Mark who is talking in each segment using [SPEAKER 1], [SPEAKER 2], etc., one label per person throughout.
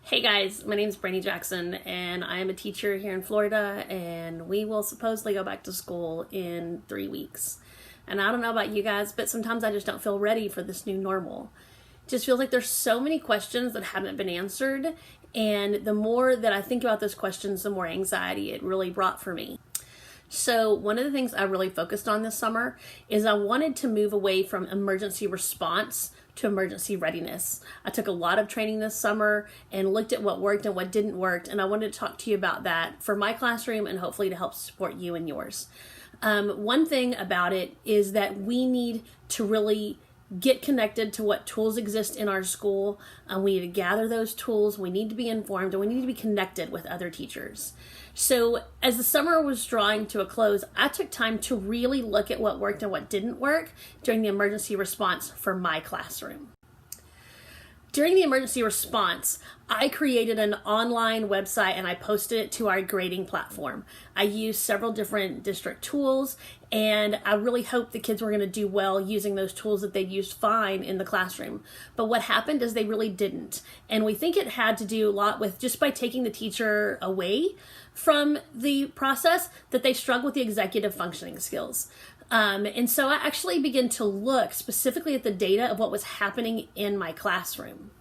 [SPEAKER 1] Hey guys, my name is Brandy Jackson and I am a teacher here in Florida, and we will supposedly go back to school in 3 weeks. And I don't know about you guys, but sometimes I just don't feel ready for this new normal. It just feels like there's so many questions that haven't been answered, and the more that I think about those questions, the more anxiety it really brought for me. So one of the things I really focused on this summer is I wanted to move away from emergency response to emergency readiness. I took a lot of training this summer and looked at what worked and what didn't work, and I wanted to talk to you about that for my classroom and hopefully to help support you and yours. One thing about it is that we need to really get connected to what tools exist in our school. We need to gather those tools, we need to be informed, and we need to be connected with other teachers. So as the summer was drawing to a close, I took time to really look at what worked and what didn't work during the emergency response for my classroom. During the emergency response, I created an online website and I posted it to our grading platform. I used several different district tools, and I really hoped the kids were going to do well using those tools that they used fine in the classroom. But what happened is they really didn't. And we think it had to do a lot with just by taking the teacher away from the process, that they struggle with the executive functioning skills. And so I actually began to look specifically at the data of what was happening in my classroom.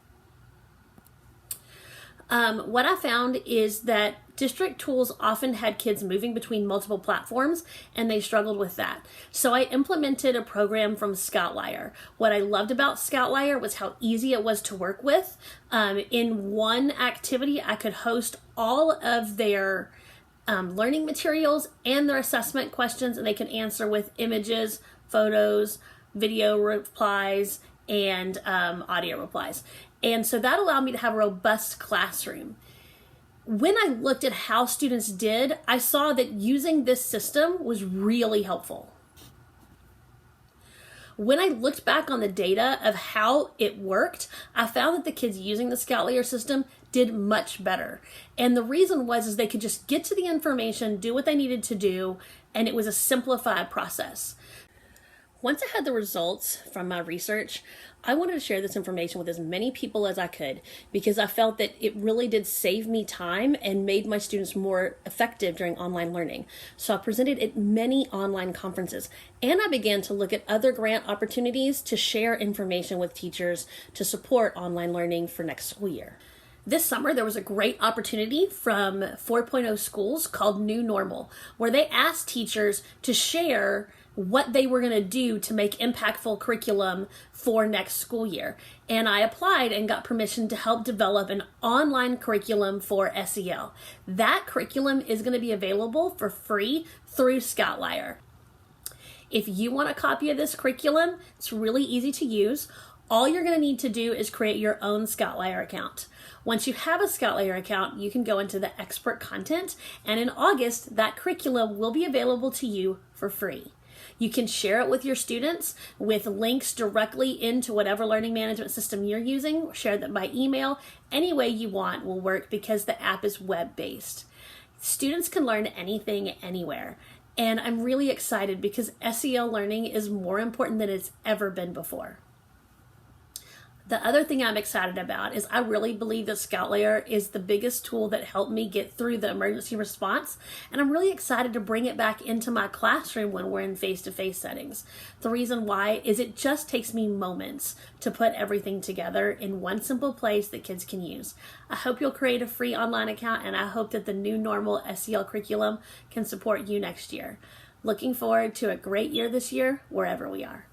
[SPEAKER 1] What I found is that district tools often had kids moving between multiple platforms, and they struggled with that. So I implemented a program from Scoutlier. What I loved about Scoutlier was how easy it was to work with. In one activity, I could host all of their learning materials and their assessment questions, and they can answer with images, photos, video replies, and audio replies. And so that allowed me to have a robust classroom. When I looked at how students did, I saw that using this system was really helpful. When I looked back on the data of how it worked, I found that the kids using the Scoutlier system did much better. And the reason was they could just get to the information, do what they needed to do, and it was a simplified process. Once I had the results from my research, I wanted to share this information with as many people as I could, because I felt that it really did save me time and made my students more effective during online learning. So I presented at many online conferences, and I began to look at other grant opportunities to share information with teachers to support online learning for next school year. This summer, there was a great opportunity from 4.0 schools called New Normal, where they asked teachers to share what they were going to do to make impactful curriculum for next school year. And I applied and got permission to help develop an online curriculum for SEL. That curriculum is going to be available for free through Scoutlier. If you want a copy of this curriculum, it's really easy to use. All you're going to need to do is create your own Scoutlier account. Once you have a Scoutlier account, you can go into the expert content, and in August, that curriculum will be available to you for free. You can share it with your students with links directly into whatever learning management system you're using. Share them by email. Any way you want will work because the app is web-based. Students can learn anything, anywhere. And I'm really excited because SEL learning is more important than it's ever been before. The other thing I'm excited about is I really believe that Scoutlier is the biggest tool that helped me get through the emergency response, and I'm really excited to bring it back into my classroom when we're in face-to-face settings. The reason why is it just takes me moments to put everything together in one simple place that kids can use. I hope you'll create a free online account, and I hope that the New Normal SEL curriculum can support you next year. Looking forward to a great year this year, wherever we are.